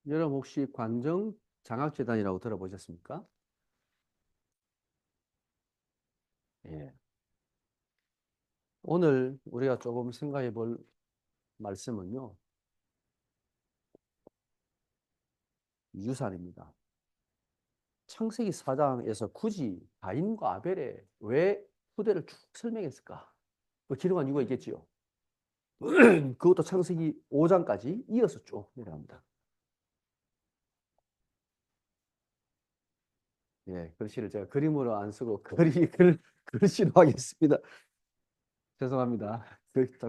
여러분 혹시 관정 장학재단이라고 들어보셨습니까? 예. 오늘 우리가 조금 생각해 볼 말씀은요, 유산입니다. 창세기 4장에서 굳이 가인과 아벨의 왜 후대를 쭉 설명했을까? 그 기록한 이유가 있겠지요. 그것도 창세기 5장까지 이어서 쭉 내려갑니다. 예, 글씨를 제가 그림으로 안 쓰고 글씨로 하겠습니다. 죄송합니다.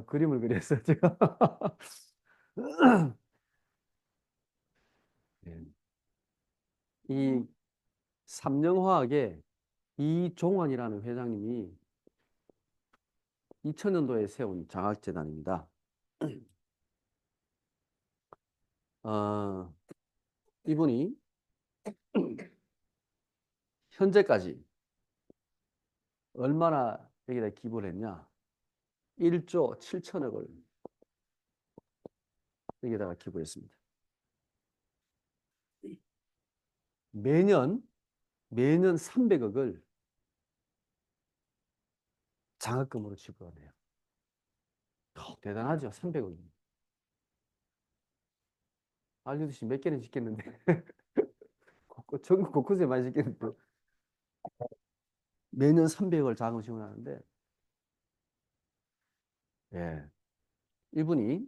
그림을 그려서 제가. 예. 이 삼령화학의 이종환이라는 회장님이 2000년도에 세운 장학재단입니다. 어, 이분이 현재까지 얼마나 여기다 기부를 했냐? 1조 7천억을 여기다가 기부했습니다. 매년 300억을 장학금으로 지불하네요. 대단하죠? 300억이. 알려주시 몇 개는 짓겠는데. 전국 곳곳에 많이 짓겠는데. 매년 300억을 자금 지원하는데, 예. 이분이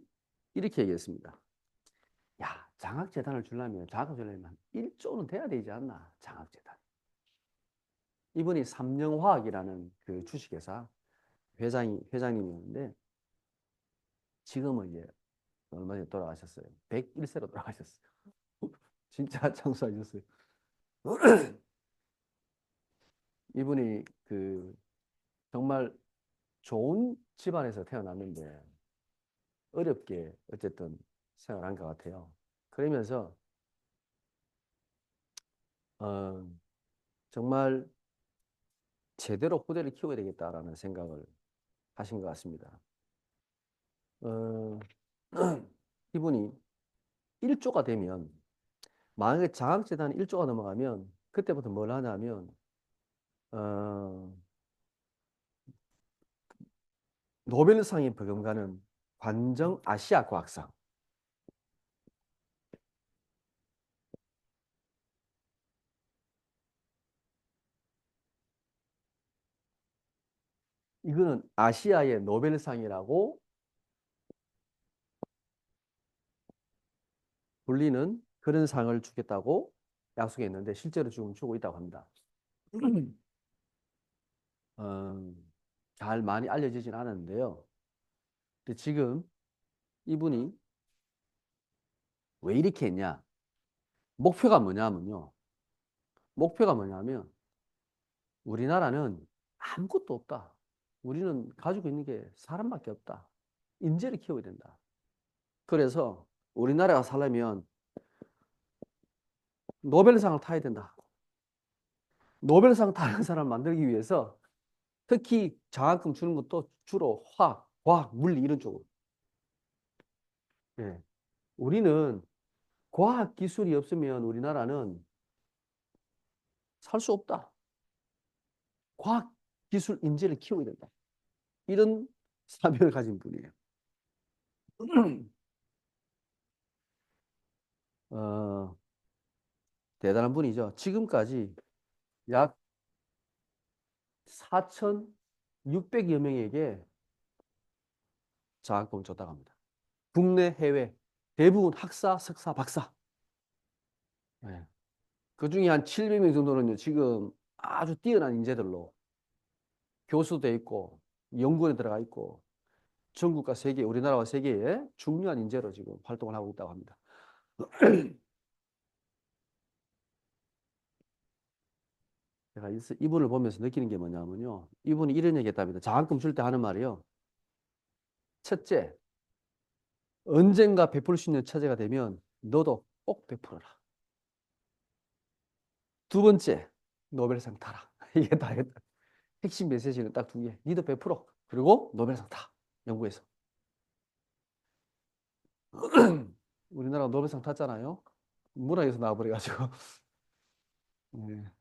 이렇게 얘기했습니다. 야, 장학재단을 주려면, 자금 주려면 1조는 돼야 되지 않나, 장학재단. 이분이 삼령화학이라는 그 주식회사 회장님이었는데, 지금은 이제 얼마 전에 돌아가셨어요. 101세로 돌아가셨어요. 진짜 장수하셨어요. 이분이 그 정말 좋은 집안에서 태어났는데, 어렵게 어쨌든 생활한 것 같아요. 그러면서, 어, 정말 제대로 후대를 키워야 되겠다라는 생각을 하신 것 같습니다. 어, 이분이 1조가 되면, 만약에 장학재단이 1조가 넘어가면 그때부터 뭘 하냐면 어, 노벨상이 버금가는 관정 아시아 과학상, 이거는 아시아의 노벨상이라고 불리는 그런 상을 주겠다고 약속했는데 실제로 지금 주고 있다고 합니다. 어, 잘 많이 알려지진 않았는데요. 근데 지금 이분이 왜 이렇게 했냐? 목표가 뭐냐면요. 목표가 뭐냐면 우리나라는 아무것도 없다. 우리는 가지고 있는 게 사람밖에 없다. 인재를 키워야 된다. 그래서 우리나라가 살려면 노벨상을 타야 된다. 노벨상 타는 사람 만들기 위해서 특히 장학금 주는 것도 주로 화학, 과학, 물리 이런 쪽으로. 예. 우리는 과학 기술이 없으면 우리나라는 살 수 없다. 과학 기술 인재를 키워야 된다. 이런 사명을 가진 분이에요. 어, 대단한 분이죠. 지금까지 약 4,600여 명에게 장학금을 줬다고 합니다. 국내, 해외, 대부분 학사, 석사, 박사. 네. 그 중에 한 700명 정도는 지금 아주 뛰어난 인재들로 교수도 있고, 연구원에 들어가 있고, 전국과 세계, 우리나라와 세계에 중요한 인재로 지금 활동을 하고 있다고 합니다. 제가 이분을 보면서 느끼는 게 뭐냐면요. 이분이 이런 얘기 했답니다. 장학금 줄 때 하는 말이요. 첫째, 언젠가 베풀 수 있는 처제가 되면 너도 꼭 베풀어라. 두 번째, 노벨상 타라. 이게 다 했다. 핵심 메시지는 딱 두 개. 니도 베풀어. 그리고 노벨상 타. 연구에서. 우리나라 노벨상 탔잖아요. 문학에서 나와버려가지고 네.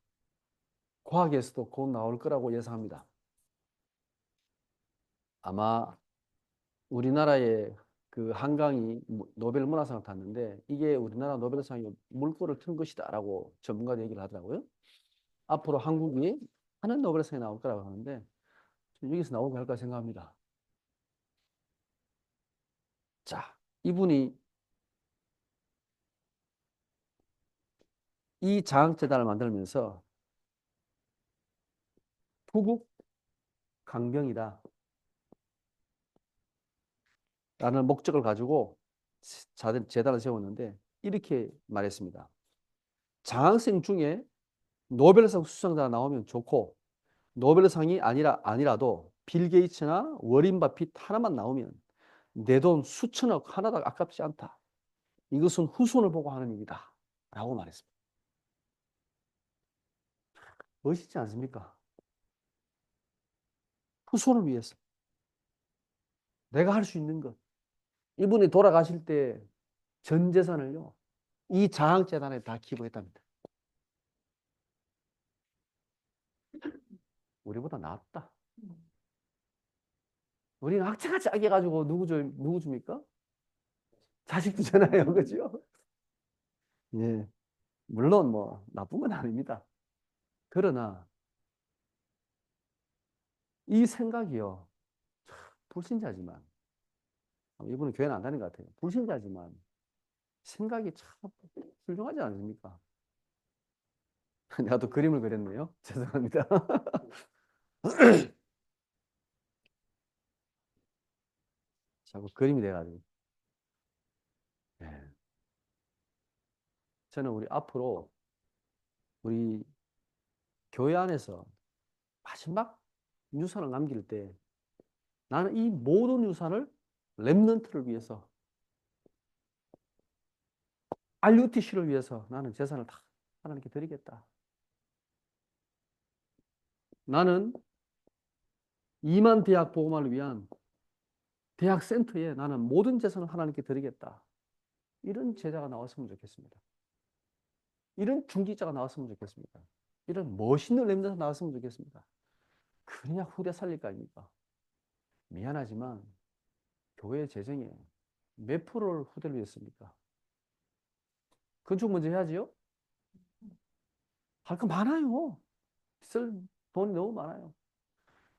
과학에서도 곧 나올 거라고 예상합니다. 아마 우리나라의 그 한강이 노벨 문학상을 탔는데 이게 우리나라 노벨상이 물꼬를 튼 것이다라고 전문가들 얘기를 하더라고요. 앞으로 한국이 하는 노벨상이 나올 거라고 하는데 여기서 나오게 할까 생각합니다. 자, 이분이 이 장학재단을 만들면서 부국 강병이다 라는 목적을 가지고 재단을 세웠는데 이렇게 말했습니다. 장학생 중에 노벨상 수상자가 나오면 좋고 노벨상이 아니라도 빌 게이츠나 워린 바핏 하나만 나오면 내 돈 수천억 하나도 아깝지 않다. 이것은 후손을 보고 하는 일이다. 라고 말했습니다. 멋있지 않습니까? 후손을 위해서. 내가 할 수 있는 것. 이분이 돌아가실 때 전 재산을요, 이 장학재단에 다 기부했답니다. 우리보다 낫다. 우리는 학자가 짜게 가지고 누구 줍니까? 자식 주잖아요. 그죠? 예. 물론 뭐 나쁜 건 아닙니다. 그러나 이 생각이요. 불신자지만 이분은 교회는 안 다니는 것 같아요. 불신자지만 생각이 참 훌륭하지 않습니까? 내가 또 그림을 그렸네요. 죄송합니다. 자꾸 그림이 돼가지고. 네. 저는 우리 앞으로 우리 교회 안에서 마지막 유산을 남길 때 나는 이 모든 유산을 렘넌트를 위해서 RUTC를 위해서 나는 재산을 다 하나님께 드리겠다. 나는 2만 대학 복음화를 위한 대학 센터에 나는 모든 재산을 하나님께 드리겠다. 이런 제자가 나왔으면 좋겠습니다. 이런 중직자가 나왔으면 좋겠습니다. 이런 멋있는 렘넌트가 나왔으면 좋겠습니다. 그냥 후대 살릴 거 아닙니까? 미안하지만 교회 재정에 몇 프로를 후대를 위했습니까? 건축 먼저 해야지요? 할 거 많아요. 쓸 돈이 너무 많아요.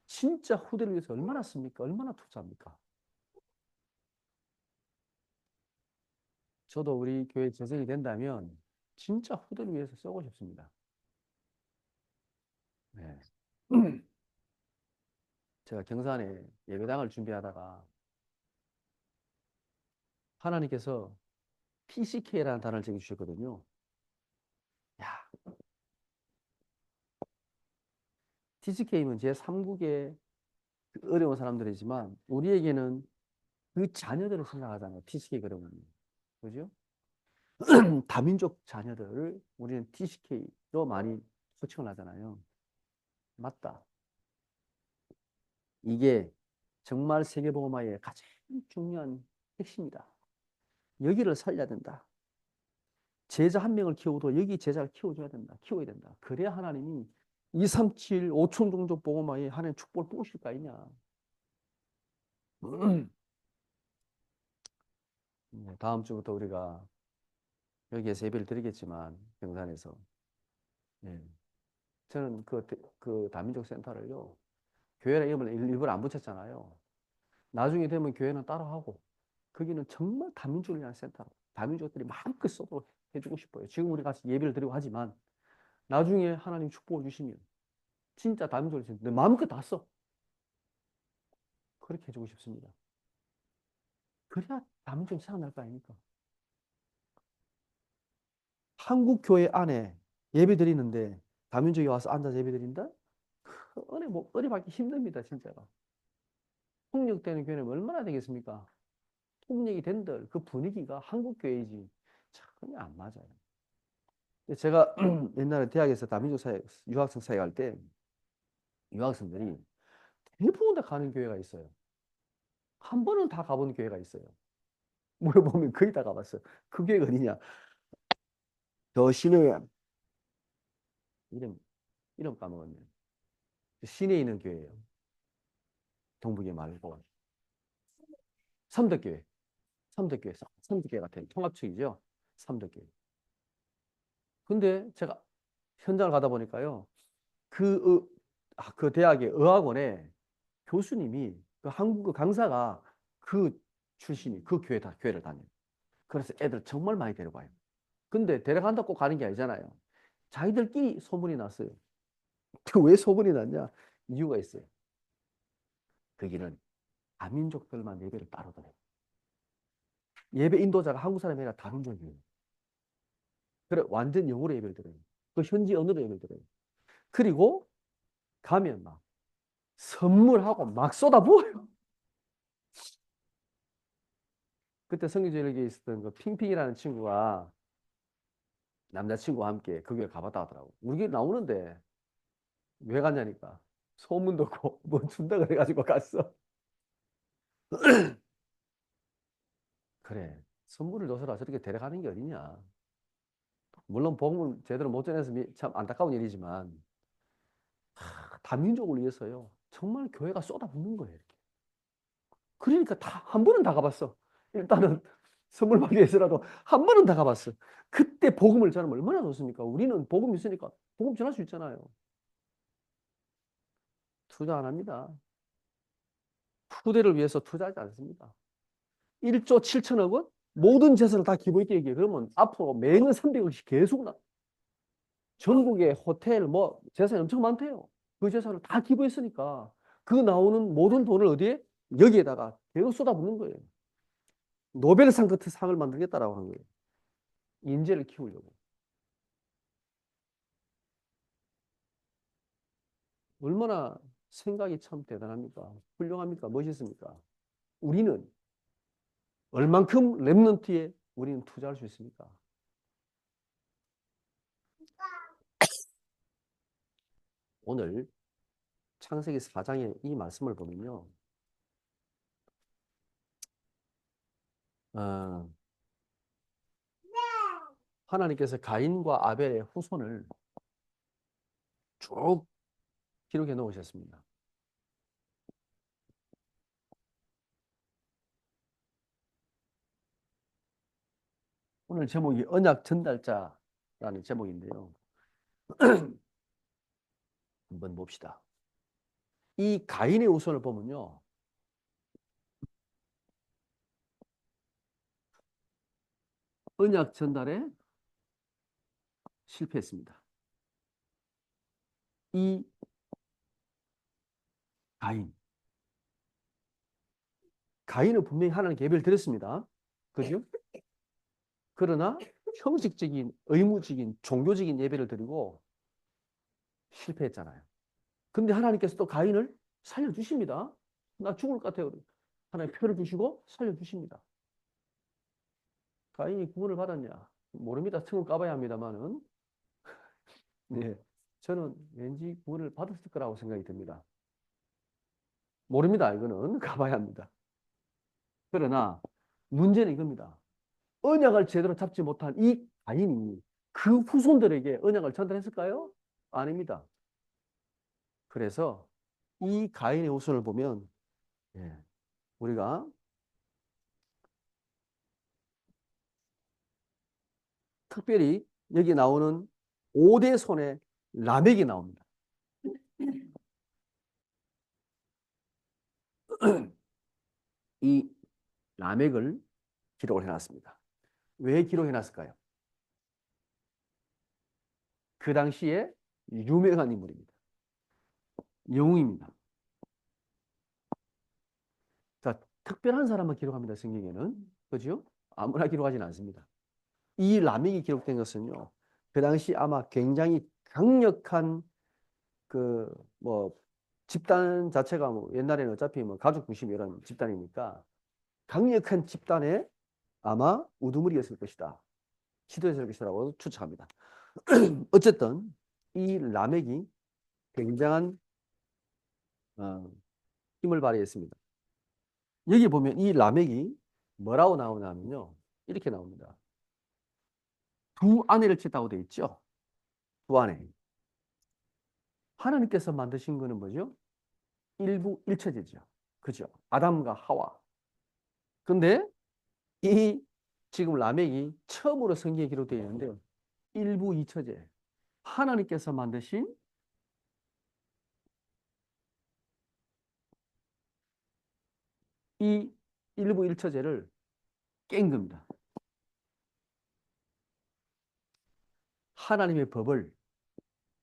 진짜 후대를 위해서 얼마나 씁니까? 얼마나 투자합니까? 저도 우리 교회 재정이 된다면 진짜 후대를 위해서 쓰고 싶습니다. 네. 제가 경산에 예배당을 준비하다가 하나님께서 TCK라는 단어를 제게 주셨거든요. 야, TCK는 제3국의 어려운 사람들이지만 우리에게는 그 자녀들을 생각하잖아요. TCK 그러면. 그죠? 다민족 자녀들을 우리는 TCK로 많이 호칭을 하잖아요. 맞다. 이게 정말 세계복음화의 가장 중요한 핵심이다. 여기를 살려야 된다. 제자 한 명을 키워도 여기 제자를 키워줘야 된다. 키워야 된다. 그래야 하나님이 237, 5천 종족 복음화에 하나님 축복을 부으실 거 아니냐. 다음 주부터 우리가 여기에서 예배를 드리겠지만 경산에서 예. 저는 그 다민족 센터를요 교회라 이름을 일부러 안 붙였잖아요. 나중에 되면 교회는 따로 하고 거기는 정말 다민족을 위한 센터로 다민족들이 마음껏 써도록 해주고 싶어요. 지금 우리 같이 예배를 드리고 하지만 나중에 하나님 축복을 주시면 진짜 다민족을 내 마음껏 다 써. 그렇게 해주고 싶습니다. 그래야 다민족이 살아날 거 아닙니까? 한국 교회 안에 예배 드리는데 다민족이 와서 앉아서 예배 드린다? 은혜 받기 힘듭니다, 진짜로. 폭력되는 교회는 얼마나 되겠습니까? 폭력이 된들 그 분위기가 한국 교회이지 전혀 안 맞아요. 제가 옛날에 대학에서 다민족 사회 유학생 사회 갈 때 유학생들이 대부분 다 가는 교회가 있어요. 한 번은 다 가본 교회가 있어요. 물어보면 거의 다 가봤어요. 그 교회가 어디냐? 더 시내에 이름 이름 까먹었네. 시내에 있는 교회예요. 동북에 말고 삼덕교회. 삼덕교회 같은 통합측이죠. 삼덕교회. 근데 제가 현장을 가다 보니까요. 그 대학의 의학원에 교수님이 그 한국어 강사가 그 출신이 그 교회를 다녀요. 그래서 애들 정말 많이 데려가요. 근데 데려간다고 꼭 가는 게 아니잖아요. 자기들끼리 소문이 났어요. 왜 소문이 났냐? 이유가 있어요. 거기는 다민족들만 예배를 따로 드려요. 예배 인도자가 한국 사람이 아니라 다민족이에요. 그래, 완전 영어로 예배를 드려요. 그 현지 언어로 예배를 드려요. 그리고 가면 막 선물하고 막 쏟아부어요. 그때 성교제일교회에 있었던 그 핑핑이라는 친구가 남자친구와 함께 그 교회 가봤다 하더라고. 우리 교회 나오는데 왜 갔냐니까. 소문 듣고 뭐 준다 그래가지고 갔어. 그래. 선물을 줘서라 저렇게 데려가는 게 어디냐. 물론 복음을 제대로 못 전해서 참 안타까운 일이지만 다민족을 위해서요. 정말 교회가 쏟아붓는 거예요. 이렇게. 그러니까 다 한 번은 다 가봤어. 일단은 선물 받기 위해서라도 한 번은 다 가봤어. 그때 복음을 전하면 얼마나 좋습니까? 우리는 복음 있으니까 복음 전할 수 있잖아요. 투자 안 합니다. 후대를 위해서 투자하지 않습니다. 1조 7천억 원? 모든 재산을 다 기부했게 얘기해. 그러면 앞으로 매년 300억씩 계속 전국에 호텔 뭐 재산이 엄청 많대요. 그 재산을 다 기부했으니까 그 나오는 모든 돈을 어디에? 여기에다가 계속 쏟아붓는 거예요. 노벨상 같은 상을 만들겠다라고 하는 거예요. 인재를 키우려고. 얼마나 생각이 참 대단합니까? 훌륭합니까? 멋있습니까? 우리는 얼만큼 랩런트에 우리는 투자할 수 있습니까? 오늘 창세기 4장의 이 말씀을 보면요. 어, 하나님께서 가인과 아벨의 후손을 쭉 기록해 놓으셨습니다. 오늘 제목이 언약 전달자라는 제목인데요. 한번 봅시다. 이 가인의 후손을 보면요. 언약 전달에 실패했습니다. 이 가인. 가인은 분명히 하나님 예배를 드렸습니다. 그죠? 그러나 형식적인, 의무적인, 종교적인 예배를 드리고 실패했잖아요. 근데 하나님께서 또 가인을 살려주십니다. 나 죽을 것 같아요. 하나님 표를 주시고 살려주십니다. 가인이 구원을 받았냐? 모릅니다. 층을 까봐야 합니다만은. 네. 저는 왠지 구원을 받았을 거라고 생각이 듭니다. 모릅니다. 이거는 가봐야 합니다. 그러나 문제는 이겁니다. 언약을 제대로 잡지 못한 이 가인이 그 후손들에게 언약을 전달했을까요? 아닙니다. 그래서 이 가인의 후손을 보면 예, 우리가 특별히 여기 나오는 5대 손의 라멕이 나옵니다. 이 라멕을 기록을 해놨습니다. 왜 기록해놨을까요? 그 당시에 유명한 인물입니다. 영웅입니다. 자, 특별한 사람만 기록합니다. 성경에는. 그죠? 아무나 기록하지는 않습니다. 이 라멕이 기록된 것은요. 그 당시 아마 굉장히 강력한 그 뭐 집단 자체가 뭐 옛날에는 어차피 뭐 가족 중심 이런 집단이니까 강력한 집단의 아마 우두머리였을 것이다. 시도했을 것이라고 추측합니다. 어쨌든 이 라멕이 굉장한 어, 힘을 발휘했습니다. 여기 보면 이 라멕이 뭐라고 나오냐면요. 이렇게 나옵니다. 두 아내를 찾다고 돼 있죠. 두 아내. 하나님께서 만드신 거는 뭐죠? 일부 일처제죠. 그죠? 아담과 하와. 근데 이 지금 라멕이 처음으로 성경에 기록되어 있는데 일부 이처제. 하나님께서 만드신 이 일부 일처제를 깬 겁니다. 하나님의 법을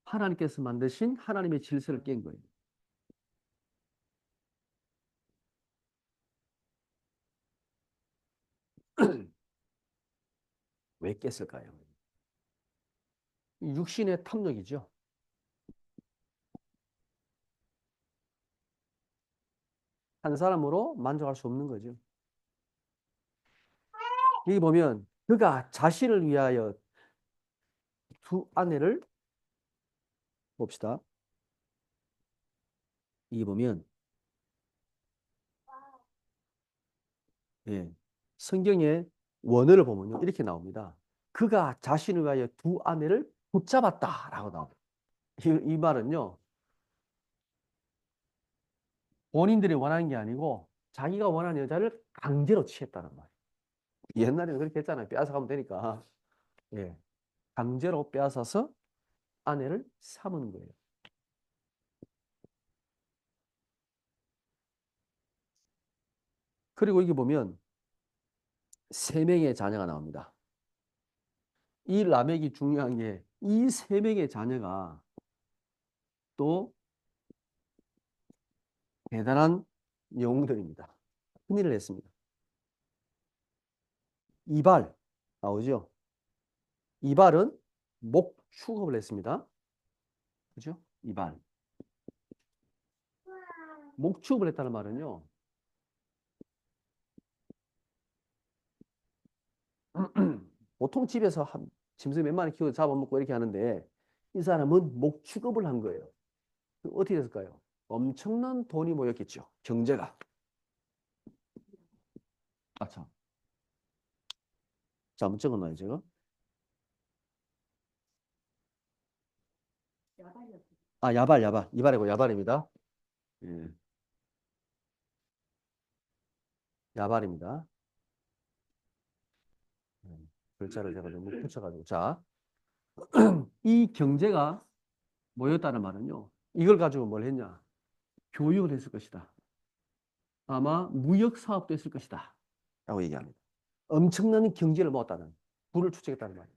하나님께서 만드신 하나님의 질서를 깬 거예요. 왜 깼을까요? 육신의 탐욕이죠. 한 사람으로 만족할 수 없는 거죠. 여기 보면 그가 자신을 위하여 두 아내를 봅시다. 여기 보면 예, 성경의 원어를 보면요 이렇게 나옵니다. 그가 자신을 위하여 두 아내를 붙잡았다라고 나옵니다. 이 말은요 본인들이 원하는 게 아니고 자기가 원하는 여자를 강제로 취했다는 말이에요. 옛날에는 그렇게 했잖아요. 빼앗아가면 되니까. 예, 강제로 빼앗아서 아내를 삼은 거예요. 그리고 여기 보면 세 명의 자녀가 나옵니다. 이 라멕이 중요한 게 이 세 명의 자녀가 또 대단한 영웅들입니다. 큰일을 했습니다. 이발 나오죠? 이발은 목 축업을 했습니다. 그죠? 이발. 목 축업을 했다는 말은요. 보통 집에서 짐승 몇 마리 키워 잡아먹고 이렇게 하는데 이 사람은 목 축업을 한 거예요. 어떻게 됐을까요? 엄청난 돈이 모였겠죠. 경제가. 아, 참. 잘못 적었나요, 제가? 아, 야발. 이발이고 야발입니다. 예, 야발입니다. 글자를 제가 너무 붙여가지고. 자, 이 경제가 모였다는 말은요. 이걸 가지고 뭘 했냐? 교육을 했을 것이다. 아마 무역 사업도 했을 것이다. 라고 얘기합니다. 엄청난 경제를 모았다는, 부를 축적했다는 말이에요.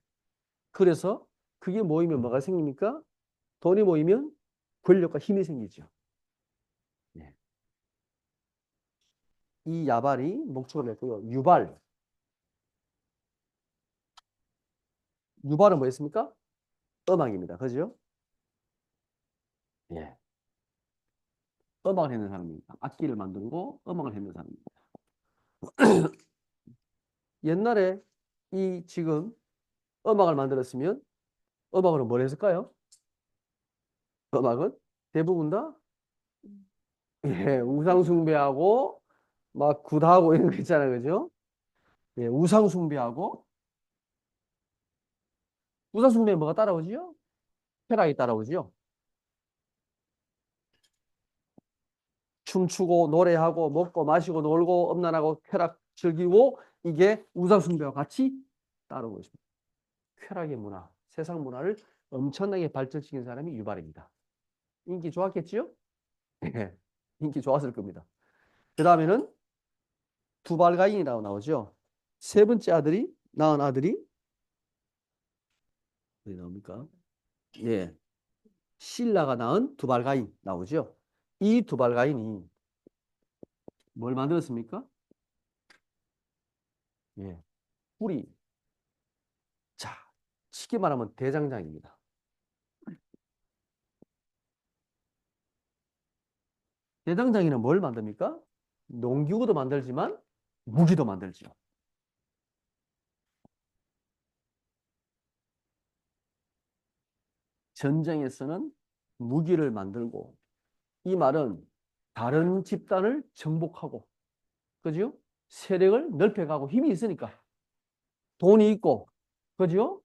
그래서 그게 모이면 뭐가 생깁니까? 돈이 모이면 권력과 힘이 생기죠. 네. 이 야발이 목축을 했고요. 유발. 유발은 뭐였습니까? 음악입니다. 그죠? 예. 음악을 했는 사람입니다. 악기를 만들고 음악을 했는 사람입니다. 옛날에 이 지금 음악을 만들었으면 음악으로 뭘 했을까요? 음악은 대부분 다 예, 우상 숭배하고 막 굿하고 이런 거 있잖아요. 그죠? 예, 우상 숭배하고 우상 숭배에 뭐가 따라오지요? 쾌락이 따라오지요. 춤추고 노래하고 먹고 마시고 놀고 음란하고 쾌락 즐기고 이게 우상 숭배와 같이 따라오고 있습니다. 쾌락의 문화, 세상 문화를 엄청나게 발전시킨 사람이 유발입니다. 인기 좋았겠지요? 예, 인기 좋았을 겁니다. 그 다음에는 두발가인이라고 나오죠. 세 번째 아들이 낳은 아들이 어디 나옵니까? 예, 신라가 낳은 두발가인 나오죠. 이 두발가인이 뭘 만들었습니까? 예, 뿌리. 자, 쉽게 말하면 대장장입니다. 대장장이는 뭘 만듭니까? 농기구도 만들지만 무기도 만들죠. 전쟁에서는 무기를 만들고 이 말은 다른 집단을 정복하고 그죠? 세력을 넓혀가고 힘이 있으니까 돈이 있고 그죠?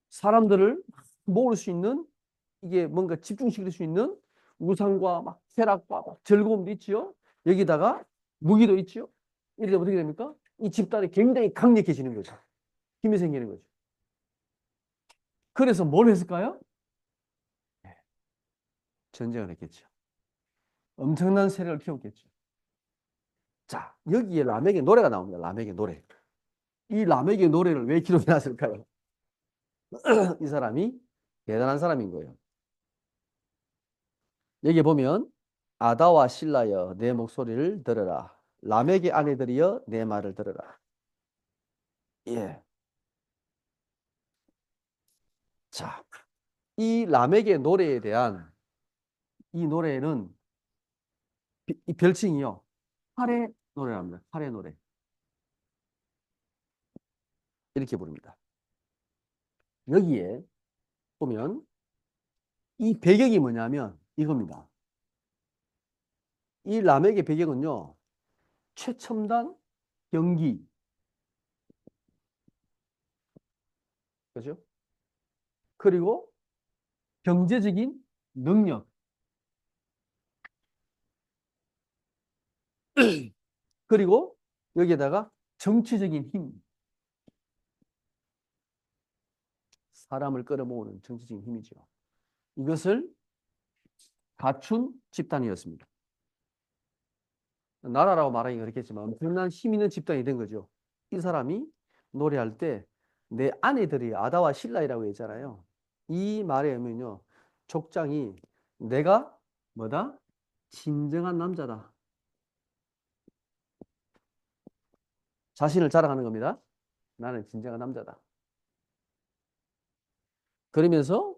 사람들을 모을 수 있는 이게 뭔가 집중시킬 수 있는 우상과 막 쾌락과 막 즐거움도 있지요. 여기다가 무기도 있지요. 이렇게 되면 어떻게 됩니까? 이 집단이 굉장히 강력해지는 거죠. 힘이 생기는 거죠. 그래서 뭘 했을까요? 네, 전쟁을 했겠죠. 엄청난 세력을 키웠겠죠. 자, 여기에 라멕의 노래가 나옵니다. 라멕의 노래. 이 라멕의 노래를 왜 기록해 놨을까요? 이 사람이 대단한 사람인 거예요. 여기 보면 아다와 실라여 내 목소리를 들으라. 라멕의 아내들이여 내 말을 들으라. 예. 자, 이 라멕의 노래에 대한 이 노래는 이 별칭이요. 팔의 노래랍니다. 팔의 노래. 이렇게 부릅니다. 여기에 보면 이 배경이 뭐냐면 이겁니다. 이 라멕의 배경은요. 최첨단 경기. 그죠? 그리고 경제적인 능력. 그리고 여기에다가 정치적인 힘. 사람을 끌어모으는 정치적인 힘이죠. 이것을 갖춘 집단이었습니다. 나라라고 말하기 그렇겠지만 엄청난 힘 있는 집단이 된 거죠. 이 사람이 노래할 때 내 아내들이 아다와 실라이라고 했잖아요. 이 말에 의하면요. 족장이 내가 뭐다? 진정한 남자다. 자신을 자랑하는 겁니다. 나는 진정한 남자다. 그러면서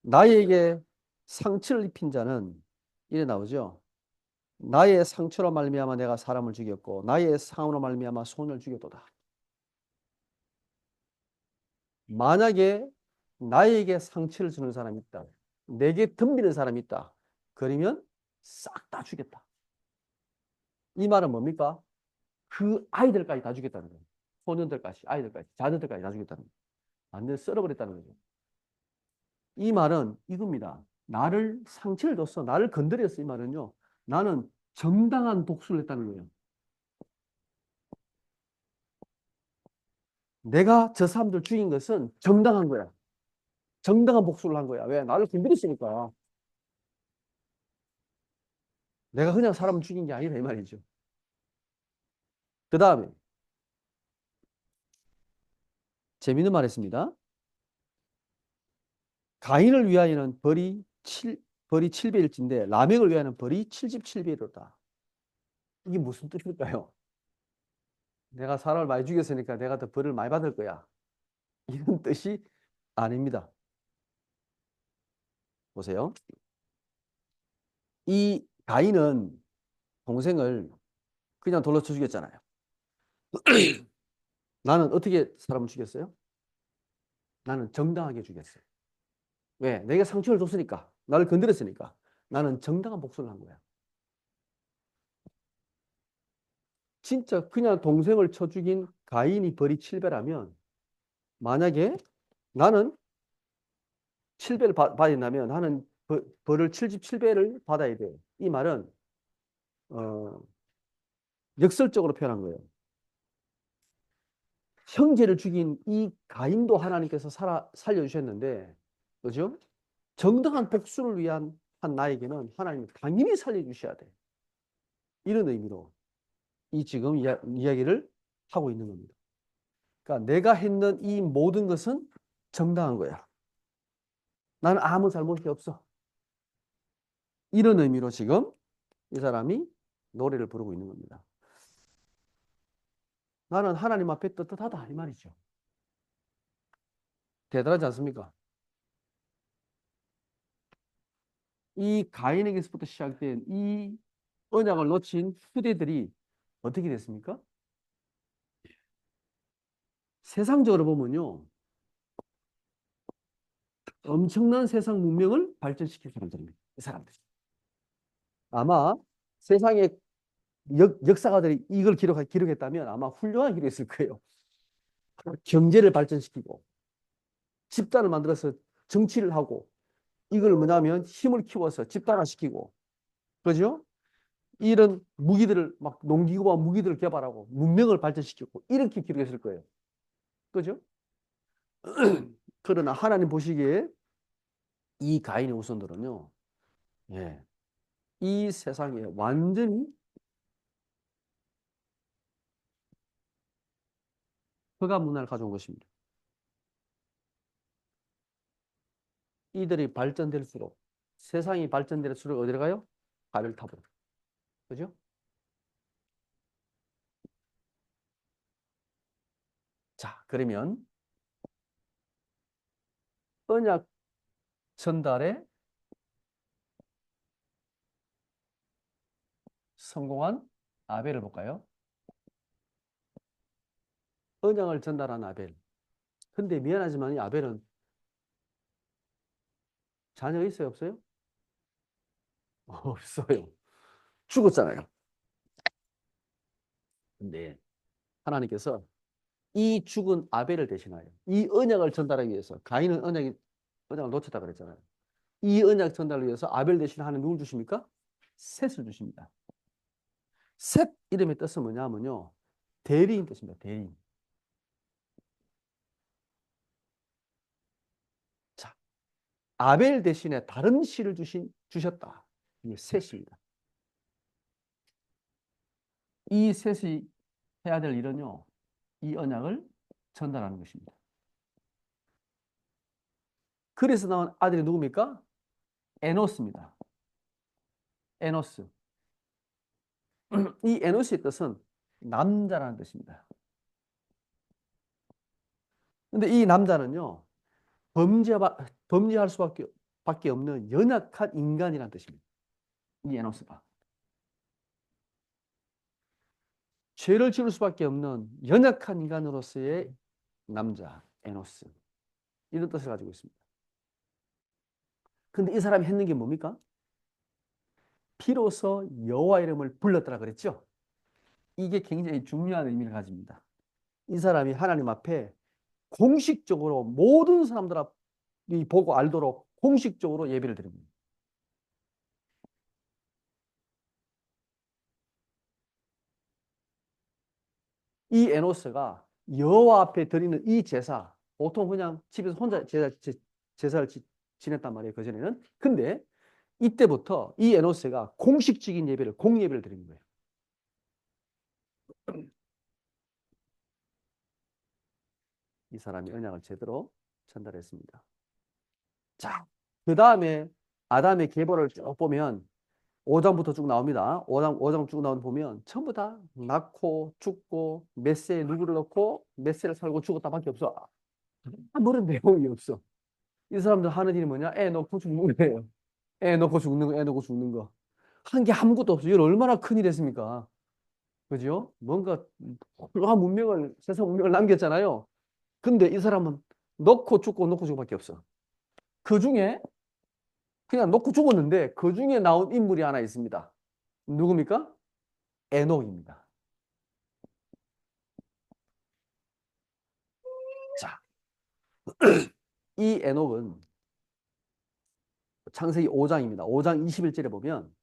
나에게 상처를 입힌 자는 이래 나오죠. 나의 상처로 말미암아 내가 사람을 죽였고 나의 상으로 말미암아 손을 죽였도다. 만약에 나에게 상처를 주는 사람이 있다. 내게 덤비는 사람이 있다. 그러면 싹 다 죽였다. 이 말은 뭡니까? 그 아이들까지 다 죽였다는 거예요. 소년들까지, 아이들까지, 자녀들까지 다 죽였다는 거예요. 완전 썰어버렸다는 거죠. 이 말은 이겁니다. 나를 상처를 줬어. 나를 건드렸어. 이 말은요. 나는 정당한 복수를 했다는 거예요. 내가 저 사람들 죽인 것은 정당한 거야. 정당한 복수를 한 거야. 왜? 나를 건드렸으니까. 내가 그냥 사람을 죽인 게 아니라 이 말이죠. 그 다음에 재미있는 말 했습니다. 가인을 위하여는 벌이 7배일진데 라멕을 위하여는 벌이 77배이로다. 이게 무슨 뜻일까요? 내가 사람을 많이 죽였으니까 내가 더 벌을 많이 받을 거야. 이런 뜻이 아닙니다. 보세요. 이 가인은 동생을 그냥 돌로 쳐 죽였잖아요. 나는 어떻게 사람을 죽였어요? 나는 정당하게 죽였어요. 왜? 내가 상처를 줬으니까. 나를 건드렸으니까. 나는 정당한 복수를 한 거야. 진짜 그냥 동생을 쳐 죽인 가인이 벌이 7배라면 만약에 나는 7배를 받아야 된다면 나는 벌을 77배를 받아야 돼. 이 말은 어, 역설적으로 표현한 거예요. 형제를 죽인 이 가인도 하나님께서 살려주셨는데, 그죠? 정당한 복수를 위한 한 나에게는 하나님이 당연히 살려주셔야 돼. 이런 의미로 이 지금 이야기를 하고 있는 겁니다. 그러니까 내가 했는 이 모든 것은 정당한 거야. 나는 아무 잘못이 없어. 이런 의미로 지금 이 사람이 노래를 부르고 있는 겁니다. 나는 하나님 앞에 떳떳하다 이 말이죠. 대단하지 않습니까? 이 가인에게서부터 시작된 이 언약을 놓친 후대들이 어떻게 됐습니까? 세상적으로 보면요. 엄청난 세상 문명을 발전시킨 사람들입니다. 이 사람들. 아마 세상의 역사가들이 이걸 기록했다면 아마 훌륭한 기록했을 거예요. 경제를 발전시키고 집단을 만들어서 정치를 하고 이걸 뭐냐면 힘을 키워서 집단화시키고 그죠? 이런 무기들을 막 농기구와 무기들을 개발하고 문명을 발전시켰고 이렇게 기록했을 거예요. 그죠? 그러나 하나님 보시기에 이 가인의 후손들은요, 예, 이 세상에 완전히 허가 문화를 가져온 것입니다. 이들이 발전될수록 세상이 발전될수록 어디로 가요? 바벨탑으로. 그죠? 자, 그러면 언약 전달에 성공한 아벨을 볼까요? 언약을 전달한 아벨. 근데 미안하지만 이 아벨은 자녀가 있어요, 없어요? 없어요. 죽었잖아요. 근데 하나님께서 이 죽은 아벨을 대신하여 이 언약을 전달하기 위해서 가인은 언약을 놓쳤다 그랬잖아요. 이 언약 전달을 위해서 아벨 대신 하나님 누굴 주십니까? 셋을 주십니다. 셋 이름의 뜻은 뭐냐면요. 대리인 뜻입니다. 대리인. 자, 아벨 대신에 다른 씨를 주셨다. 이게 셋입니다. 이 셋이 해야 될 일은요. 이 언약을 전달하는 것입니다. 그래서 나온 아들이 누굽니까? 에노스입니다. 에노스. 이 에노스의 뜻은 남자라는 뜻입니다. 근데 이 남자는요. 범죄, 범죄할 밖에 없는 연약한 인간이라는 뜻입니다. 이 에노스가. 죄를 지을 수밖에 없는 연약한 인간으로서의 남자, 에노스. 이런 뜻을 가지고 있습니다. 근데 이 사람이 했는 게 뭡니까? 비로소 여호와 이름을 불렀더라 그랬죠? 이게 굉장히 중요한 의미를 가집니다. 이 사람이 하나님 앞에 공식적으로 모든 사람들이 보고 알도록 공식적으로 예배를 드립니다. 이 에노스가 여호와 앞에 드리는 이 제사, 보통 그냥 집에서 혼자 제사를 지냈단 말이에요. 그전에는. 근데 이때부터 이 에노스가 공식적인 예배를, 공예배를 드리는 거예요. 이 사람이 언약을 제대로 전달했습니다. 자, 그 다음에 아담의 계보를 쭉 보면 5장부터 쭉 나옵니다. 5장 쭉 나오면 보면 전부 다 낳고 죽고 메세에 누구를 넣고 메세를 살고 죽었다밖에 없어. 아무런 내용이 없어. 이 사람들 하는 일이 뭐냐? 애 넣고 죽는 거예요. 애 넣고 죽는 거, 애 넣고 죽는 거. 한 게 아무것도 없어요. 이건 얼마나 큰일 했습니까? 그죠? 뭔가 훌륭한 문명을, 세상 문명을 남겼잖아요. 근데 이 사람은 넣고 죽고 넣고 죽고밖에 없어. 그 중에 그냥 넣고 죽었는데 그 중에 나온 인물이 하나 있습니다. 누굽니까? 에녹입니다. 자, 이 에녹은 창세기 5장입니다. 5장 21절에 보면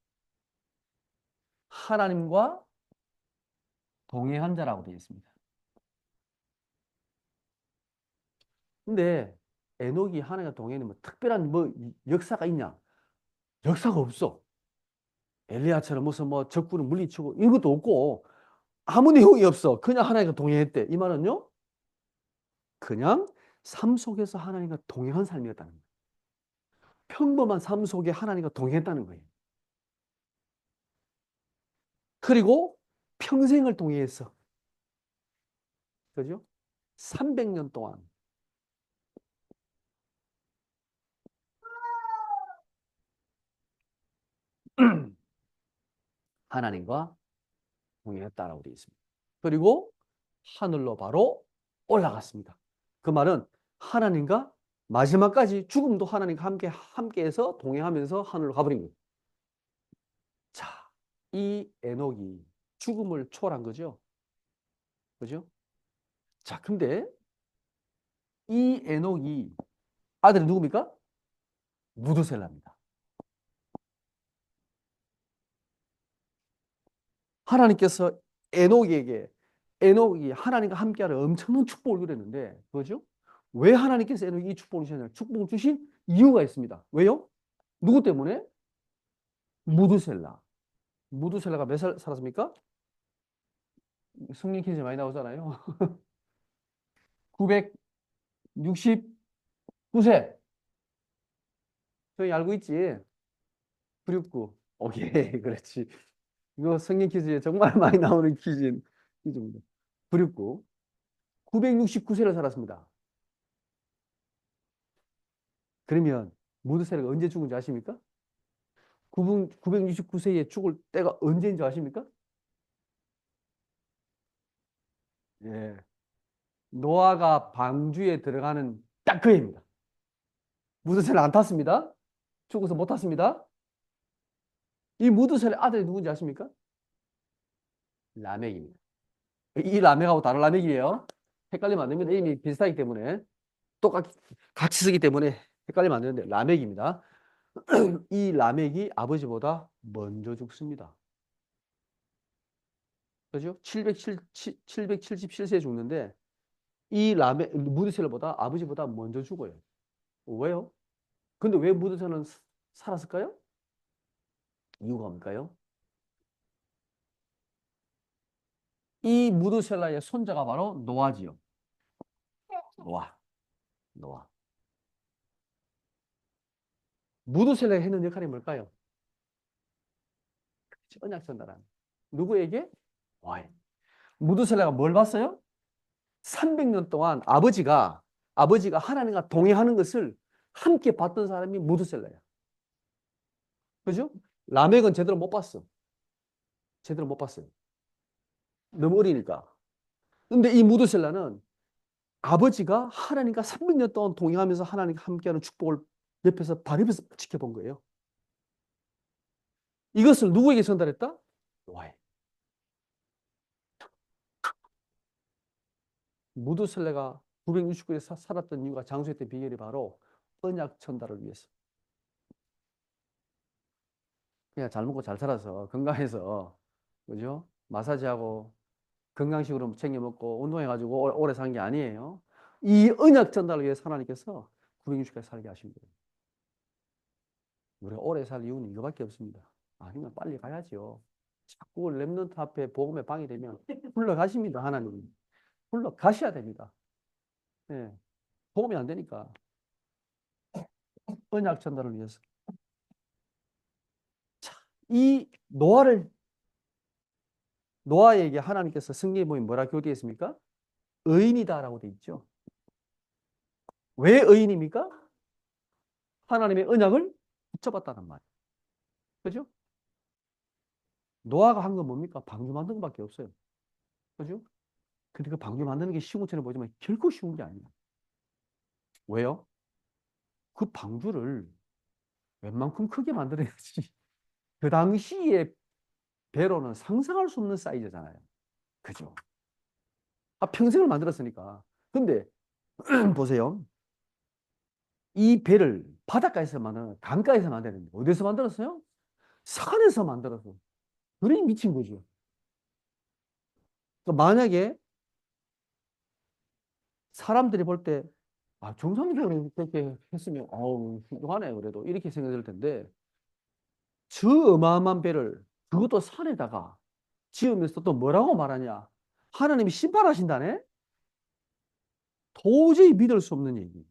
하나님과 동행한 자라고 되어 있습니다. 근데 에녹이 하나님과 동행하는 뭐 특별한 뭐 역사가 있냐? 역사가 없어. 엘리야처럼 무슨 뭐 적군을 물리치고 이런 것도 없고 아무 내용이 없어. 그냥 하나님과 동행했대. 이 말은요? 그냥 삶 속에서 하나님과 동행한 삶이었다는 거예요. 평범한 삶 속에 하나님과 동행했다는 거예요. 그리고 평생을 동행했어. 그죠? 300년 동안 하나님과 동행했다라고 되어 있습니다. 그리고 하늘로 바로 올라갔습니다. 그 말은 하나님과 마지막까지 죽음도 하나님과 함께해서 동행하면서 하늘로 가버린 거예요. 자, 이 에녹이 죽음을 초월한 거죠. 그죠? 자, 근데 이 에녹이 아들이 누굽니까? 무드셀라입니다. 하나님께서 에녹에게 에녹이 하나님과 함께하는 엄청난 축복을 누렸는데 그거죠? 왜 하나님께서 에녹이 이 축복을 주셨냐? 축복을 주신 이유가 있습니다. 왜요? 누구 때문에? 무드셀라. 무드셀라가 몇 살 살았습니까? 승리 퀴즈 많이 나오잖아요. 969세. 저희 알고 있지? 969. 오케이, 그렇지. 이거 성경 퀴즈에 정말 많이 나오는 퀴즈입니다. 969. 969세를 살았습니다. 그러면 무드셀라가 언제 죽은지 아십니까? 969세에 죽을 때가 언제인지 아십니까? 예. 노아가 방주에 들어가는 딱 그 해입니다. 무드셀라 안 탔습니다. 죽어서 못 탔습니다. 이 무드셀라 아들이 누군지 아십니까? 라멕입니다. 이 라멕하고 다른 라멕이에요. 헷갈리면 안 됩니다. 이미 비슷하기 때문에 똑같이 같이 쓰기 때문에 헷갈리면 안 되는데 라멕입니다. 이 라멕이 아버지보다 먼저 죽습니다. 그죠? 777세에 죽는데 이 라멕 무드셀라보다 아버지보다 먼저 죽어요. 왜요? 근데 왜 무드셀라는 살았을까요? 이유가 뭘까요? 이 무드셀라의 손자가 바로 노아지요. 노아. 노아. 무드셀라가 했는 역할이 뭘까요? 언약 전달하는. 누구에게? 노아에. 무드셀라가 뭘 봤어요? 300년 동안 아버지가 하나님과 동행하는 것을 함께 봤던 사람이 무드셀라야. 그죠? 라멕은 제대로 못 봤어. 제대로 못 봤어요. 너무 어리니까. 근데 이 무드셀라는 아버지가 하나님과 300년 동안 동행하면서 하나님과 함께하는 축복을 옆에서 바로 옆에서 지켜본 거예요. 이것을 누구에게 전달했다? 노아에. 무드셀라가 969에 살았던 이유가 장수했던 비결이 바로 언약 전달을 위해서. 그냥 잘 먹고 잘 살아서 건강해서 그죠? 마사지하고 건강식으로 챙겨 먹고 운동해가지고 오래 산 게 아니에요. 이 언약 전달을 위해서 하나님께서 960까지 살게 하신 거예요. 우리가 오래 살 이유는 이거밖에 없습니다. 아니면 빨리 가야죠. 자꾸 렘넌트 앞에 복음에 방해되면 불러가십니다. 하나님. 불러가셔야 됩니다. 네. 복음이 안 되니까. 언약 전달을 위해서. 자, 이 노아에게 하나님께서 성경에 보면 뭐라 교대했습니까? 의인이다라고 돼 있죠. 왜 의인입니까? 하나님의 언약을 붙잡았다는 말. 그죠? 노아가 한 건 뭡니까? 방주 만든 것밖에 없어요. 그죠? 근데 그 방주 만드는 게 쉬운 것처럼 보지만 결코 쉬운 게 아니에요. 왜요? 그 방주를 웬만큼 크게 만들어야지. 그 당시에 배로는 상상할 수 없는 사이즈잖아요. 그죠? 평생을 만들었으니까. 근데 보세요. 이 배를 바닷가에서 만드는 강가에서 만드는데 어디서 만들었어요? 산에서 만들어서. 그러니 미친 거죠. 그러니까 만약에 사람들이 볼 때, 정상적으로 그렇게 했으면, 훌륭하네, 그래도. 이렇게 생각될 텐데, 저 어마어마한 배를, 그것도 산에다가 지으면서 또 뭐라고 말하냐? 하나님이 심판하신다네? 도저히 믿을 수 없는 얘기.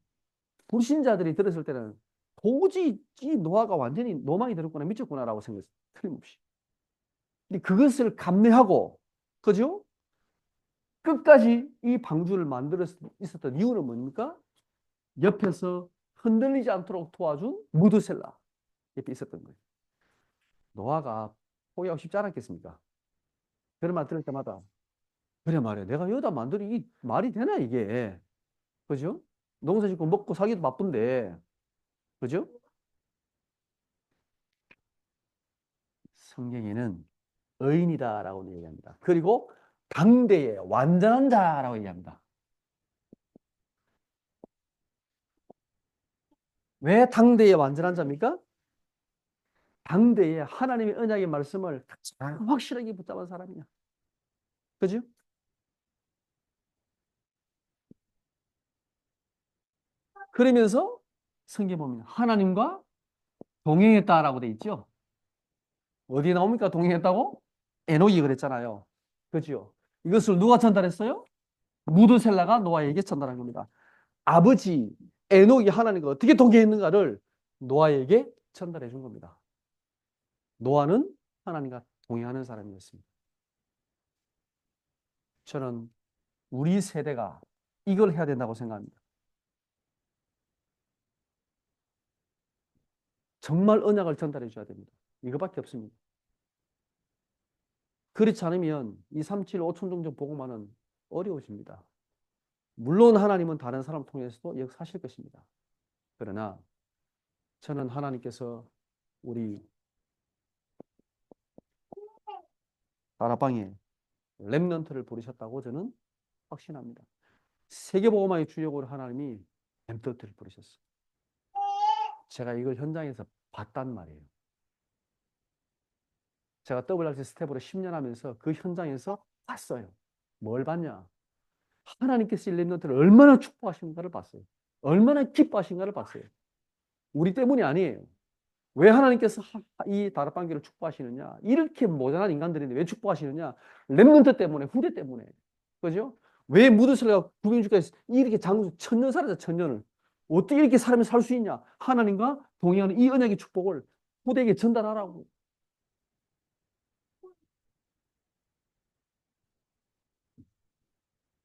불신자들이 들었을 때는 도저히 이 노아가 완전히 노망이 들었구나, 미쳤구나라고 생각했어요. 틀림없이. 근데 그것을 감내하고, 그죠? 끝까지 이 방주를 만들어 있었던 이유는 뭡니까? 옆에서 흔들리지 않도록 도와준 무드셀라 옆에 있었던 거예요. 노아가 포기하고 싶지 않았겠습니까? 그런 말 들을 때마다 그래 말이야. 내가 여기다 만들이 이 말이 되나 이게. 그죠? 농사 짓고 먹고 살기도 바쁜데. 그죠? 성경에는 의인이다라고 얘기합니다. 그리고 당대의 완전한 자라고 얘기합니다. 왜 당대의 완전한 자입니까? 당대에 하나님의 언약의 말씀을 가장 확실하게 붙잡은 사람이야. 그죠? 그러면서 성경에 보면 하나님과 동행했다라고 돼 있죠. 어디에 나옵니까? 동행했다고? 에녹이 그랬잖아요. 그죠? 이것을 누가 전달했어요? 무드셀라가 노아에게 전달한 겁니다. 아버지 에녹이 하나님과 어떻게 동행했는가를 노아에게 전달해 준 겁니다. 노아는 하나님과 동행하는 사람이었습니다. 저는 우리 세대가 이걸 해야 된다고 생각합니다. 정말 언약을 전달해 줘야 됩니다. 이거밖에 없습니다. 그렇지 않으면 2, 3, 7, 5천 종족 복음화는 어려워집니다. 물론 하나님은 다른 사람 통해서도 역사하실 것입니다. 그러나 저는 하나님께서 우리 다락방에 렘넌트를 부르셨다고 저는 확신합니다. 세계복음화의 주역으로 하나님이 렘넌트를 부르셨어요. 제가 이걸 현장에서 봤단 말이에요. 제가 WRC 스텝으로 10년 하면서 그 현장에서 봤어요. 뭘 봤냐? 하나님께서 이 렘넌트를 얼마나 축복하신가를 봤어요. 얼마나 기뻐하신가를 봤어요. 우리 때문이 아니에요. 왜 하나님께서 이 다락방교를 축복하시느냐? 이렇게 모자란 인간들인데 왜 축복하시느냐? 렘넌트 때문에, 후대 때문에. 그죠? 왜 무드슬가 구명주가에서 이렇게 장수 천년 살았죠, 천년을. 어떻게 이렇게 사람이 살 수 있냐? 하나님과 동행하는 이 언약의 축복을 후대에게 전달하라고.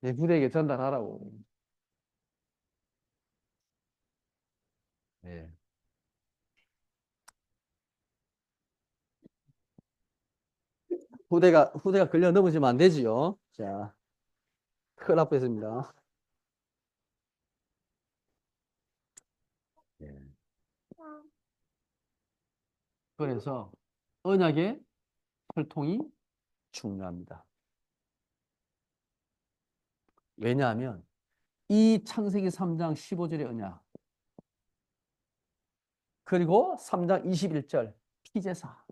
네, 후대에게 전달하라고. 네. 후대가 걸려 넘어지면 안 되지요. 자, 큰일 날 뻔했습니다. 네. 그래서 언약의 혈통이 중요합니다. 왜냐하면 이 창세기 3장 15절의 언약 그리고 3장 21절 피제사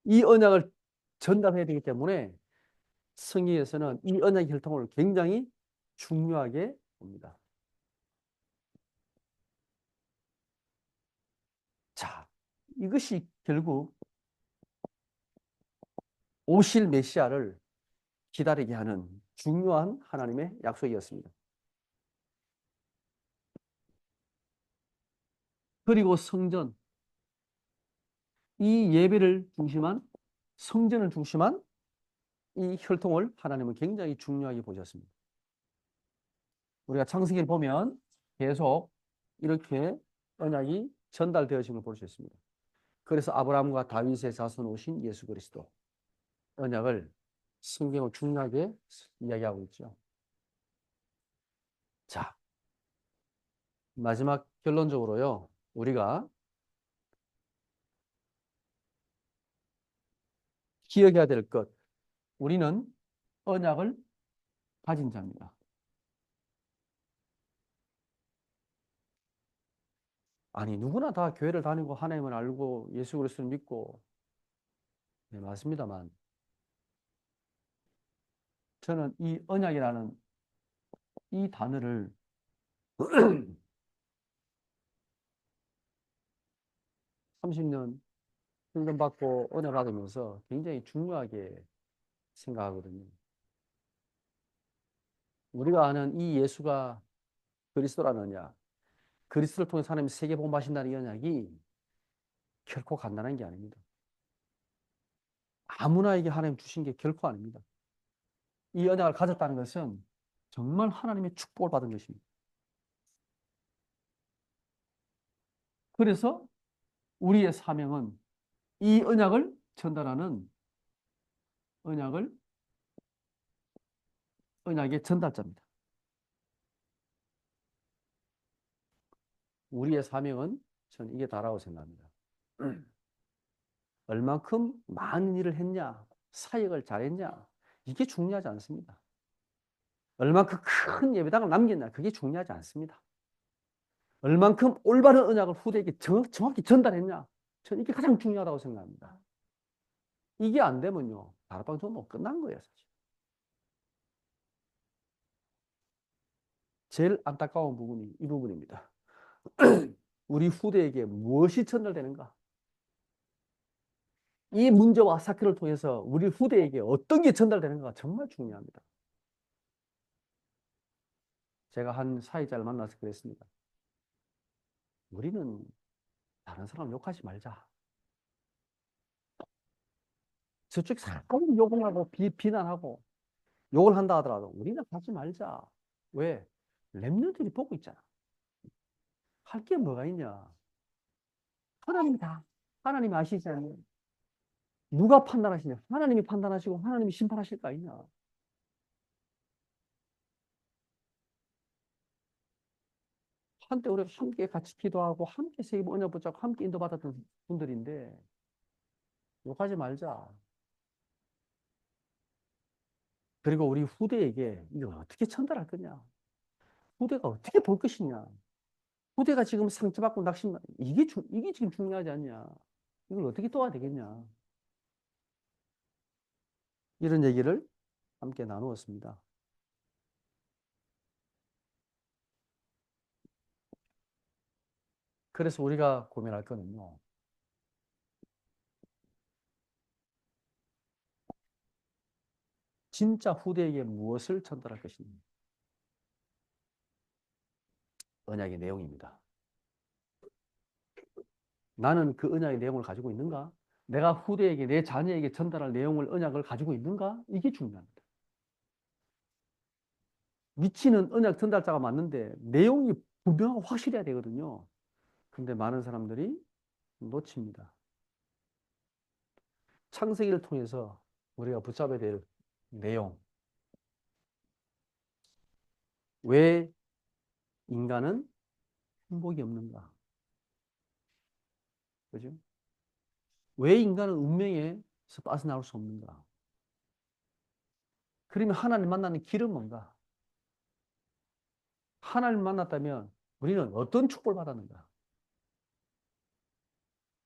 이 언약을 전달해야 되기 때문에 성경에서는 이 언약 혈통을 굉장히 중요하게 봅니다. 자, 이것이 결국 오실 메시아를 기다리게 하는 중요한 하나님의 약속이었습니다. 그리고 성전, 이 예배를 중심한 성전을 중심한 이 혈통을 하나님은 굉장히 중요하게 보셨습니다. 우리가 창세기를 보면 계속 이렇게 언약이 전달되어진 걸 볼 수 있습니다. 그래서 아브라함과 다윗의 자손 오신 예수 그리스도 언약을 성경은 중요하게 이야기하고 있죠. 자, 마지막 결론적으로요. 우리가 기억해야 될 것. 우리는 언약을 가진 자입니다. 아니, 누구나 다 교회를 다니고 하나님을 알고 예수 그리스도를 믿고 네, 맞습니다만 저는 이 언약이라는 이 단어를 30년 훈련받고 은혜 받으면서 굉장히 중요하게 생각하거든요. 우리가 아는 이 예수가 그리스도라는 언약, 그리스도를 통해 하나님이 세계 복음하신다는 이 언약이 결코 간단한 게 아닙니다. 아무나에게 하나님 주신 게 결코 아닙니다. 이 언약을 가졌다는 것은 정말 하나님의 축복을 받은 것입니다. 그래서 우리의 사명은 이 언약을 전달하는 언약을 언약의 전달자입니다. 우리의 사명은 저는 이게 다라고 생각합니다. 얼만큼 많은 일을 했냐, 사역을 잘했냐, 이게 중요하지 않습니다. 얼만큼 큰 예배당을 남겼냐, 그게 중요하지 않습니다. 얼만큼 올바른 언약을 후대에게 정확히 전달했냐, 저는 이게 가장 중요하다고 생각합니다. 이게 안 되면요, 다락방 전도 끝난 거예요, 사실. 제일 안타까운 부분이 이 부분입니다. 우리 후대에게 무엇이 전달되는가? 이 문제와 사건을 통해서 우리 후대에게 어떤 게 전달되는가가 정말 중요합니다. 제가 한 사회자를 만나서 그랬습니다. 우리는 다른 사람 욕하지 말자. 저쪽 사람 욕을 하고 비난하고 욕을 한다 하더라도 우리는 하지 말자. 왜? 렘넌트들이 보고 있잖아. 할 게 뭐가 있냐? 하나님이다. 하나님이 아시잖아요. 누가 판단하시냐? 하나님이 판단하시고 하나님이 심판하실 거 아니냐? 한때 우리가 함께 같이 기도하고 함께 세계 언약 붙잡고 함께 인도받았던 분들인데 욕하지 말자. 그리고 우리 후대에게 이걸 어떻게 전달할 거냐? 후대가 어떻게 볼 것이냐? 후대가 지금 상처받고 낙심, 이게 지금 중요하지 않냐? 이걸 어떻게 도와야 되겠냐? 이런 얘기를 함께 나누었습니다. 그래서 우리가 고민할 거는요. 진짜 후대에게 무엇을 전달할 것인가? 언약의 내용입니다. 나는 그 언약의 내용을 가지고 있는가? 내가 후대에게, 내 자녀에게 전달할 내용을, 언약을 가지고 있는가? 이게 중요합니다. 미치는 언약 전달자가 맞는데 내용이 분명하고 확실해야 되거든요. 근데 많은 사람들이 놓칩니다. 창세기를 통해서 우리가 붙잡아야 될 내용. 왜 인간은 행복이 없는가? 그죠? 왜 인간은 운명에서 빠져나올 수 없는가? 그러면 하나님 만나는 길은 뭔가? 하나님 만났다면 우리는 어떤 축복을 받았는가?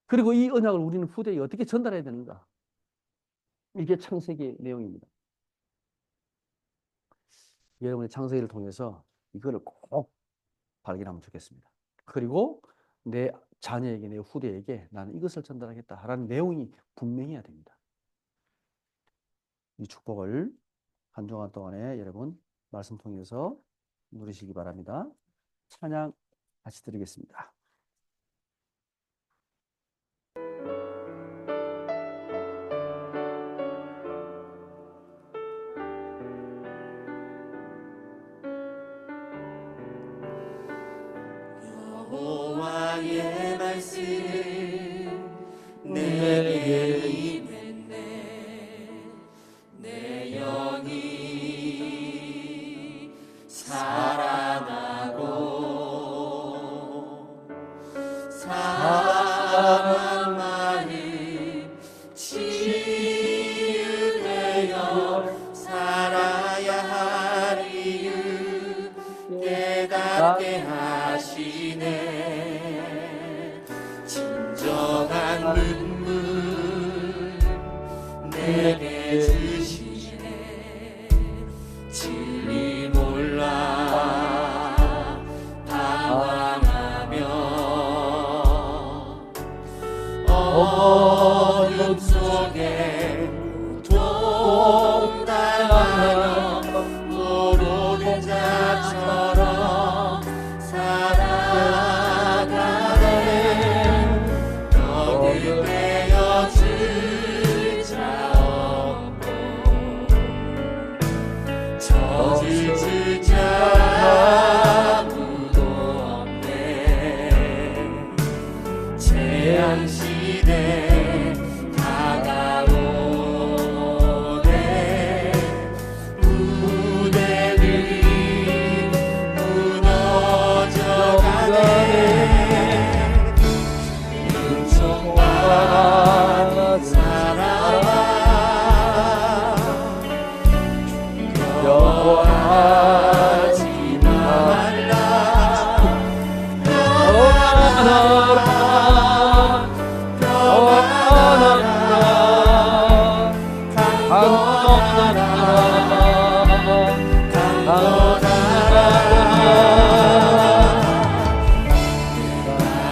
그리고 이 언약을 우리는 후대에 어떻게 전달해야 되는가? 이게 창세기의 내용입니다. 여러분의 창세기를 통해서 이거를 꼭 발견하면 좋겠습니다. 그리고 내 자녀에게, 내 후대에게 나는 이것을 전달하겠다라는 내용이 분명해야 됩니다. 이 축복을 한 주간 동안에 여러분 말씀 통해서 누리시기 바랍니다. 찬양 같이 드리겠습니다. 여호와의 말씀 내게 임했네. 내 영이 살아나고 상한 마음 치유되어 살아야 할 이유 깨닫게 하시네. 진정한 눈물 내게 주시네. 진리 몰라 방황하며 어둠 속에 고통당하며 모르는 자처럼 살아가네. 너를 내어줄 자 없고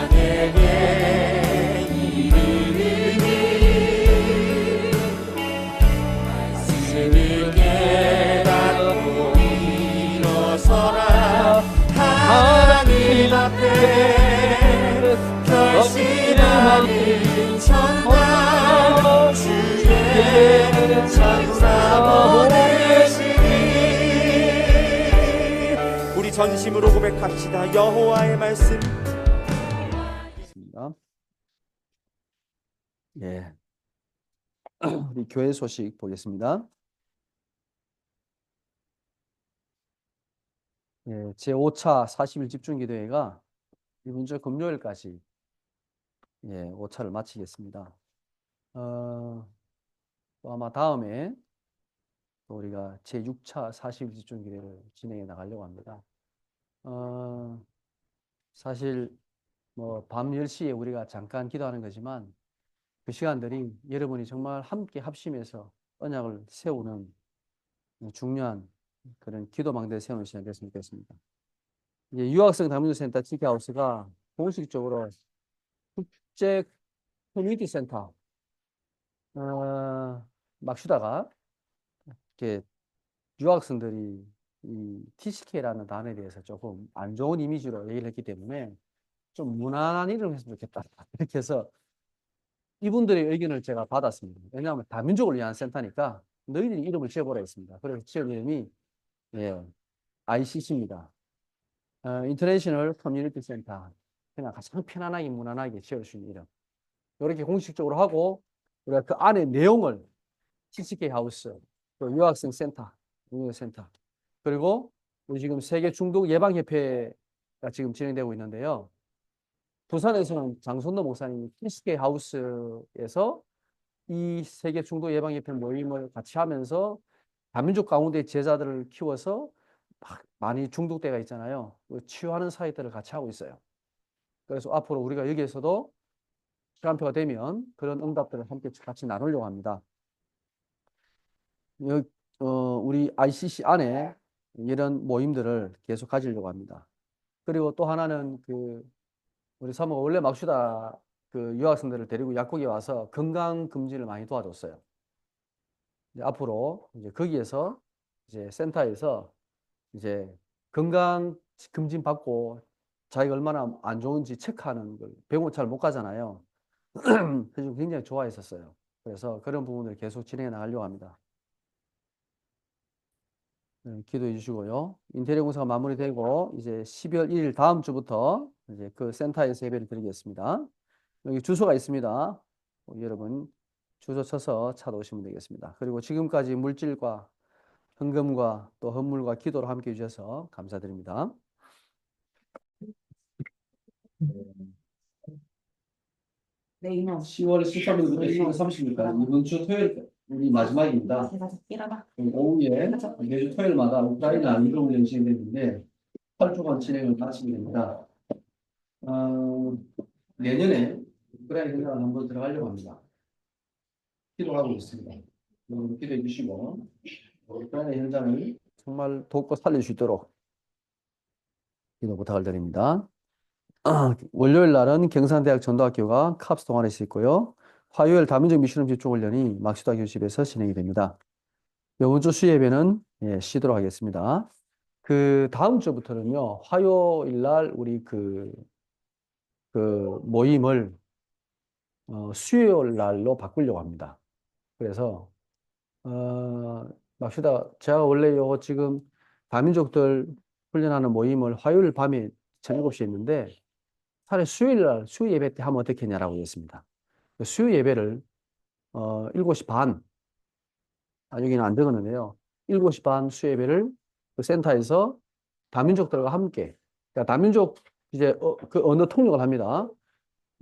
내게 이르니 말씀을 깨닫고 일어서라 하나님 앞에 결심하는 천당 주의 천사 보내시니. 우리 전심으로 고백합시다. 여호와의 말씀. 있습니다. 예. 우리 교회 소식 보겠습니다. 예, 제5차 40일 집중기도회가 이번 주 금요일까지 5차를 마치겠습니다. 또 아마 다음에 또 우리가 제6차 40일 집중기도회를 진행해 나가려고 합니다. 사실 뭐 밤 10시에 우리가 잠깐 기도하는 거지만 그 시간들이 여러분이 정말 함께 합심해서 언약을 세우는 중요한 그런 기도망대를 세우는 시간이 됐으면 좋겠습니다. 이제 유학생 다문화센터 치키하우스가 공식적으로 국제 커뮤니티 센터 막시다가 이렇게 유학생들이 이 TCK라는 단어에 대해서 조금 안 좋은 이미지로 얘기를 했기 때문에 좀 무난한 이름을 했으면 좋겠다. 이렇게 해서 이분들의 의견을 제가 받았습니다. 왜냐하면 다민족을 위한 센터니까 너희들이 이름을 지어보라 했습니다. 그래서 지은 이름이 ICC입니다. 인터내셔널 커뮤니티 센터. 그냥 가장 편안하게 무난하게 지을 수 있는 이름. 이렇게 공식적으로 하고 우리가 그 안에 내용을 TCK 하우스, 또 유학생 센터, 센터, 그리고 우리 지금 세계 중독 예방 협회가 지금 진행되고 있는데요. 부산에서는 장선도 목사님이 TCK 하우스에서 이 세계 중독 예방 협회 모임을 같이 하면서 다민족 가운데 제자들을 키워서 많이 중독돼가 있잖아요. 치유하는 사역들을 같이 하고 있어요. 그래서 앞으로 우리가 여기에서도 시간표가 되면 그런 응답들을 함께 같이 나누려고 합니다. 우리 ICC 안에 이런 모임들을 계속 가지려고 합니다. 그리고 또 하나는 우리 사모가 원래 막슈다 유학생들을 데리고 약국에 와서 건강 검진을 많이 도와줬어요. 이제 앞으로 이제 거기에서 이제 센터에서 이제 건강 검진 받고 자기가 얼마나 안 좋은지 체크하는 걸 병원 잘 못 가잖아요. 그래서 굉장히 좋아했었어요. 그래서 그런 부분을 계속 진행해 나가려고 합니다. 기도해 주시고요. 인테리어 공사가 마무리되고 이제 12월 1일 다음 주부터 이제 그 센터에서 예배를 드리겠습니다. 여기 주소가 있습니다. 여러분 주소 쳐서 찾아오시면 되겠습니다. 그리고 지금까지 물질과 헌금과 또 헌물과 기도로 함께 해주셔서 감사드립니다. 네, 이모. 10월 13일부터 10월 30일까지 이번 주 토요일 우리 마지막입니다. 제가 일어나. 오후에 매주 토요일마다 우크라이나 이동훈련 진행되는데 8주간 진행을 마치게 됩니다. 내년에 우크라이나 현장을 한번 들어가려고 합니다. 기도하고 있습니다. 여러분 기도해 주시고 우크라이나 현장을 정말 돕고 살릴 수 있도록 기도 부탁을 드립니다. 월요일 날은 경산대학 전도학교가 캅스 동아리에서 있고요. 화요일 다민족 미션홈 집중훈련이 막시도 교집에서 진행이 됩니다. 이번 주 수예배는 쉬도록 하겠습니다. 그 다음 주부터는요, 화요일 날 우리 그 모임을 수요일 날로 바꾸려고 합니다. 그래서 막시다 제가 원래 요거 지금 다민족들 훈련하는 모임을 화요일 밤에 저녁 7시에 했는데 차라리 수요일 날 수요 예배 때 하면 어떻겠냐라고 했습니다. 수요 예배를 7시 반, 여기는 안 적었는데요. 7시 반 수요 예배를 그 센터에서 다민족들과 함께, 그러니까 다민족 이제 그 언어 통역을 합니다.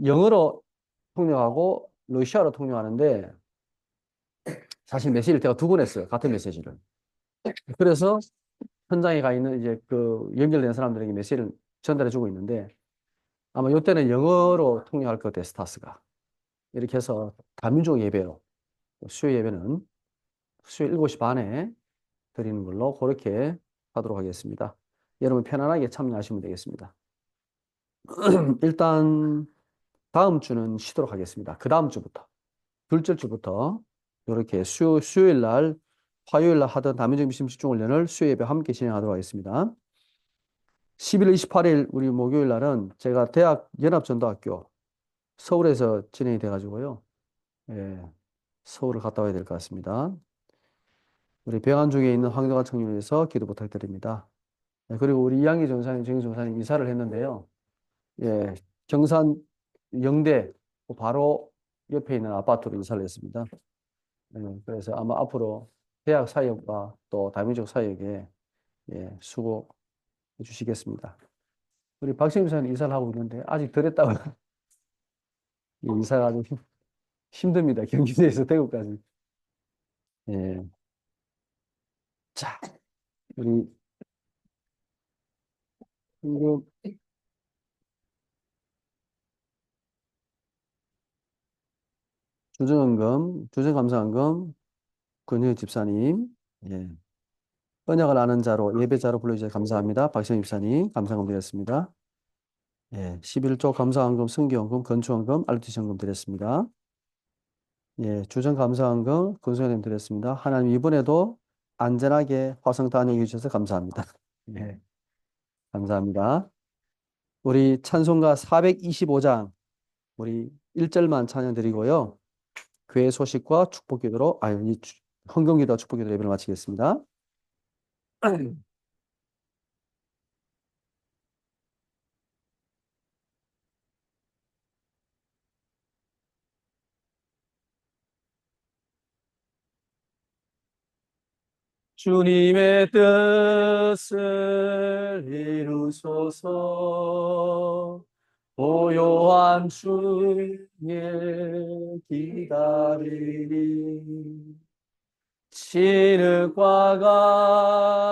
영어로 통역하고 러시아로 통역하는데 사실 메시지를 제가 2번 했어요. 같은 메시지를. 그래서 현장에 가 있는 이제 그 연결된 사람들에게 메시지를 전달해 주고 있는데 아마 이때는 영어로 통역할 것 같아요. 스타스가. 이렇게 해서 다민족 예배로 수요 예배는 수요일 7시 반에 드리는 걸로 그렇게 하도록 하겠습니다. 여러분 편안하게 참여하시면 되겠습니다. 일단 다음 주는 쉬도록 하겠습니다. 그 다음 주부터 둘째 주부터 이렇게 수요일 날 화요일 날 하던 다민족 미션 집중훈련을 수요 예배 함께 진행하도록 하겠습니다. 11월 28일 우리 목요일 날은 제가 대학 연합전도학교 서울에서 진행이 돼가지고요. 예, 서울을 갔다 와야 될 것 같습니다. 우리 병안 중에 있는 황정아 청년에서 기도 부탁드립니다. 네, 그리고 우리 이양기 전사님, 정희 전사님 이사를 했는데요. 예, 경산 영대 바로 옆에 있는 아파트로 이사를 했습니다. 그래서 아마 앞으로 대학 사역과 또 다민족 사역에 예, 수고해 주시겠습니다. 우리 박정희 전사님 이사를 하고 있는데 아직 덜 했다고 이사가 아주 힘듭니다. 경기도에서 대구까지. 예. 자, 우리 그 주정감사헌금 권효 집사님, 예. 언약을 아는 자로 예배자로 불러주셔서 감사합니다. 박시영 집사님 감사금 드렸습니다. 예, 11조 감사헌금, 승기헌금, 건축헌금, RTC헌금 드렸습니다. 예, 주정감사헌금 권소연님 드렸습니다. 하나님 이번에도 안전하게 화성 다녀오게 주셔서 감사합니다. 예, 감사합니다. 우리 찬송가 425장 우리 1절만 찬양 드리고요. 교회 소식과 축복기도로 헌금기도와 축복기도 예배를 마치겠습니다. 주님의 뜻을 이루소서. 고요한 주의 기다리니 진흙과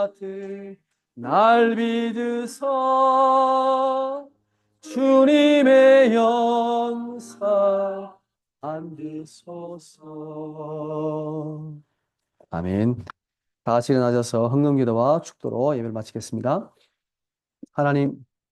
같은 날 믿으소. 주님의 영사 안으소서. 아멘. 다 같이 일어나셔서 헌금기도와 축도로 예배를 마치겠습니다. 하나님,